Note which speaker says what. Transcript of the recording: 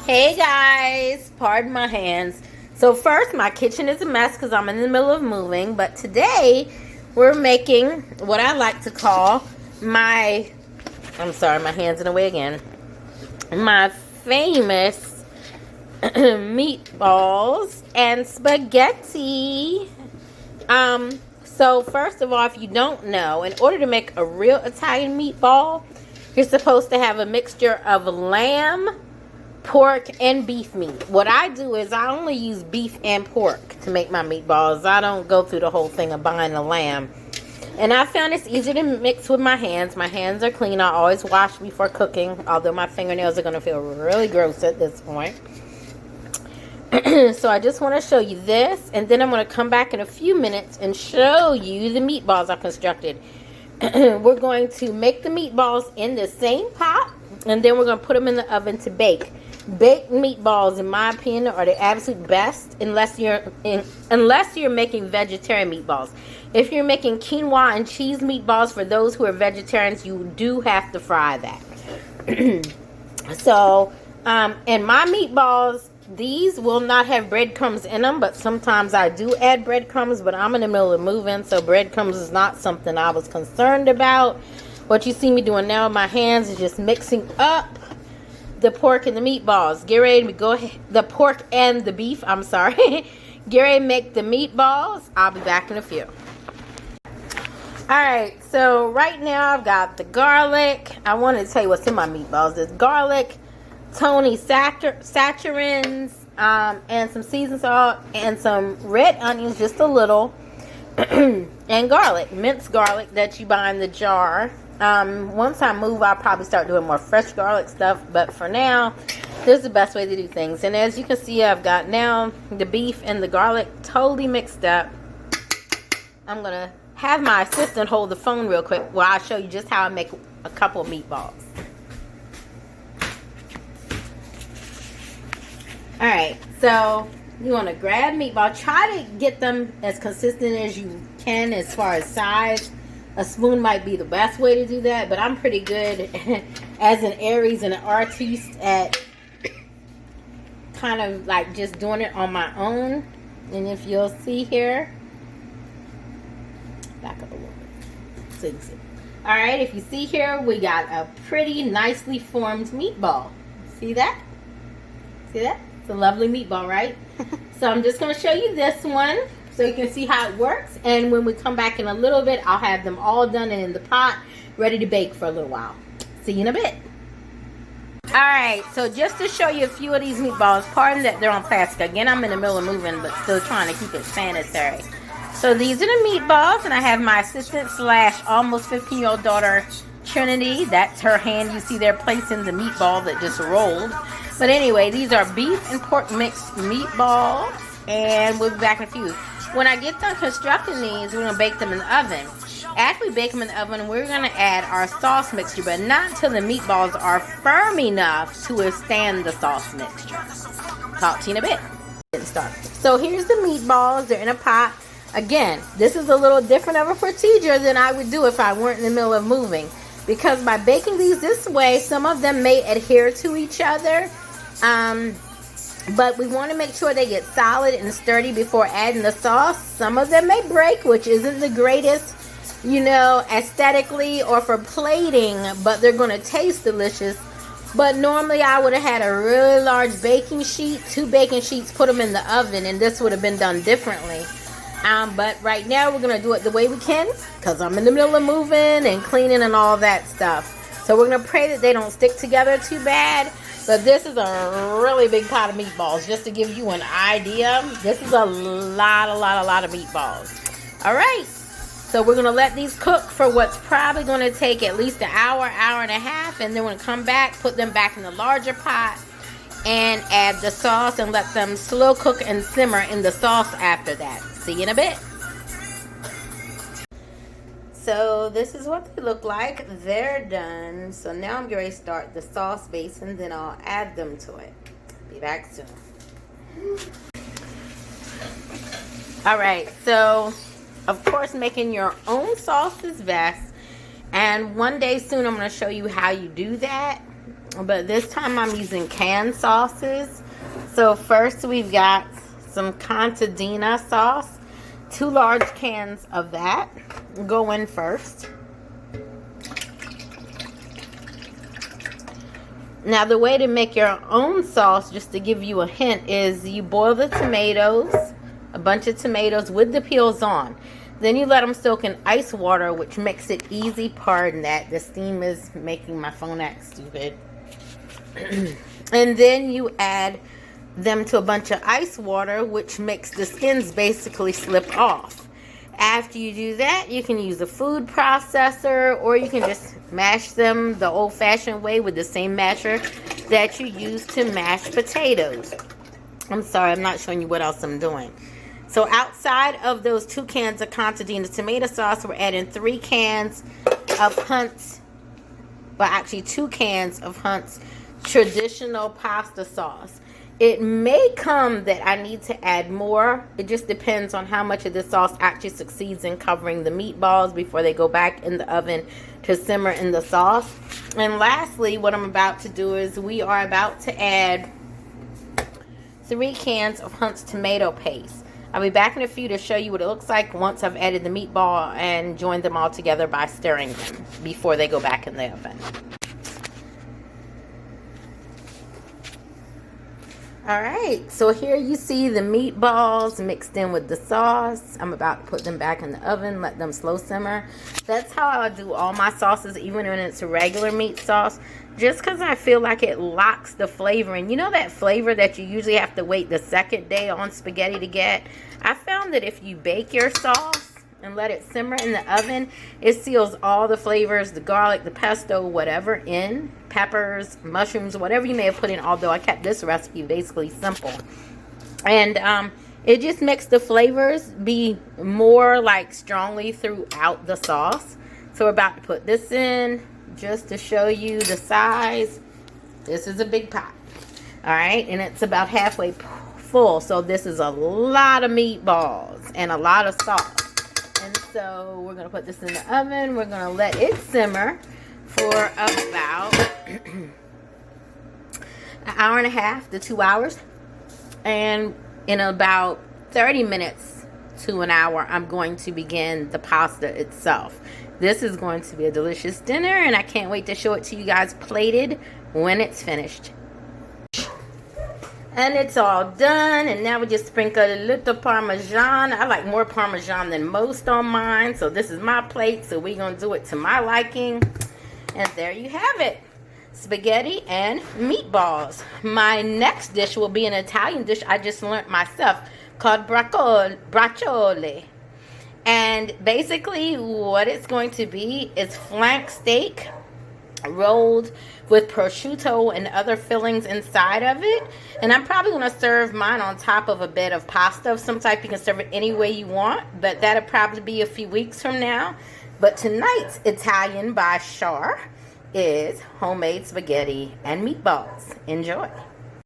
Speaker 1: Hey guys, pardon my hands. So first, my kitchen is a mess because I'm in the middle of moving. But today, we're making what I like to call I'm sorry, my hand's in the way again. My famous meatballs and spaghetti. So first of all, if you don't know, in order to make a real Italian meatball, you're supposed to have a mixture of lamb, pork, and beef meat. What I do is I only use beef and pork to make my meatballs. I don't go through the whole thing of buying the lamb. And I found it's easier to mix with my hands. My hands are clean. I always wash before cooking, although my fingernails are going to feel really gross at this point. So I just want to show you this, and then I'm going to come back in a few minutes and show you the meatballs I constructed. We're going to make the meatballs in the same pot, and then we're going to put them in the oven to bake. Baked meatballs, in my opinion, are the absolute best unless you're making vegetarian meatballs. If you're making quinoa and cheese meatballs, for those who are vegetarians, you do have to fry that. So, and my meatballs, these will not have breadcrumbs in them, but sometimes I do add breadcrumbs, but I'm in the middle of moving, so breadcrumbs is not something I was concerned about. What you see me doing now with my hands is just mixing up the pork and the meatballs. Get ready to go ahead. The pork and the beef, I'm sorry. Get ready to make the meatballs. I'll be back in a few. Alright, so right now I've got the garlic. I wanted to tell you what's in my meatballs. There's garlic, Tony Satcherins, and some seasoned salt, and some red onions, just a little, and garlic, minced garlic that you buy in the jar. Once I move, I'll probably start doing more fresh garlic stuff, but for now, this is the best way to do things. And as you can see, I've got now the beef and the garlic totally mixed up. I'm going to have my assistant hold the phone real quick while I show you just how I make a couple of meatballs. Alright, so you want to grab meatball. Try to get them as consistent as you can as far as size. A spoon might be the best way to do that, but I'm pretty good as an Aries and an artiste at kind of like just doing it on my own. And if you'll see here, back up a little bit so you can see. Alright, if you see here, we got a pretty nicely formed meatball. See that? See that? It's a lovely meatball, right? So I'm just going to show you this one so you can see how it works. And when we come back in a little bit, I'll have them all done and in the pot, ready to bake for a little while. See you in a bit. Alright, so just to show you a few of these meatballs, pardon that they're on plastic. Again, I'm in the middle of moving, but still trying to keep it sanitary. So these are the meatballs, and I have my assistant slash almost 15-year-old daughter, Trinity. That's her hand you see there placing the meatball that just rolled. But anyway, these are beef and pork mixed meatballs, and we'll be back in a few. When I get done constructing these, we're going to bake them in the oven. After we bake them in the oven, we're going to add our sauce mixture, but not until the meatballs are firm enough to withstand the sauce mixture. Talk to you in a bit. So here's the meatballs. They're in a pot. Again, this is a little different of a procedure than I would do if I weren't in the middle of moving. Because by baking these this way, some of them may adhere to each other. But we want to make sure they get solid and sturdy before adding the sauce. Some of them may break, which isn't the greatest, you know, aesthetically or for plating, but they're going to taste delicious. But normally I would have had a really large baking sheet, 2 baking sheets, put them in the oven, and this would have been done differently. But right now we're going to do it the way we can, because I'm in the middle of moving and cleaning and all that stuff. So we're going to pray that they don't stick together too bad. But this is a really big pot of meatballs. Just to give you an idea, this is a lot of meatballs. All right. So we're going to let these cook for what's probably going to take at least an hour, hour and a half. And then we're going to come back, put them back in the larger pot, and add the sauce and let them slow cook and simmer in the sauce after that. See you in a bit. So this is what they look like. They're done. So now I'm going to start the sauce base, and then I'll add them to it. Be back soon. Alright, so of course making your own sauce is best. And one day soon I'm going to show you how you do that. but this time I'm using canned sauces. So first we've got some contadina sauce. 2 large cans of that go in first. Now the way to make your own sauce, just to give you a hint, is you boil the tomatoes, a bunch of tomatoes with the peels on. Then you let them soak in ice water, which makes it easy. Pardon that, the steam is making my phone act stupid. And then you add them to a bunch of ice water, which makes the skins basically slip off. After you do that, you can use a food processor, or you can just mash them the old-fashioned way with the same masher that you use to mash potatoes. I'm sorry, I'm not showing you what else I'm doing. So outside of those 2 cans of contadina tomato sauce, we're adding 3 cans of Hunt's, well, actually 2 cans of Hunt's traditional pasta sauce. It may come that I need to add more. It just depends on how much of this sauce actually succeeds in covering the meatballs before they go back in the oven to simmer in the sauce. And lastly, what I'm about to do is we are about to add 3 cans of Hunt's tomato paste. I'll be back in a few to show you what it looks like once I've added the meatball and joined them all together by stirring them before they go back in the oven. Alright, so here you see the meatballs mixed in with the sauce. I'm about to put them back in the oven, let them slow simmer. That's how I do all my sauces, even when it's a regular meat sauce, just because I feel like it locks the flavor. And you know that flavor that you usually have to wait the second day on spaghetti to get? I found that if you bake your sauce and let it simmer in the oven, it seals all the flavors, the garlic, the pesto, whatever in, peppers, mushrooms, whatever you may have put in, although I kept this recipe basically simple. And it just makes the flavors be more like strongly throughout the sauce. So we're about to put this in just to show you the size. This is a big pot. Alright, and it's about halfway full. So this is a lot of meatballs and a lot of sauce. And so we're going to put this in the oven. We're going to let it simmer for about an hour and a half to 2 hours. And in about 30 minutes to an hour, I'm going to begin the pasta itself. This is going to be a delicious dinner, and I can't wait to show it to you guys plated when it's finished. And it's all done, and now we just sprinkle a little Parmesan. I like more Parmesan than most on mine, so this is my plate, so we're going to do it to my liking. And there you have it, spaghetti and meatballs. My next dish will be an Italian dish I just learned myself called braccioli. And basically what it's going to be is flank steak rolled with prosciutto and other fillings inside of it. And I'm probably going to serve mine on top of a bed of pasta of some type. You can serve it any way you want, but that'll probably be a few weeks from now. But tonight's Italian by Char is homemade spaghetti and meatballs. Enjoy.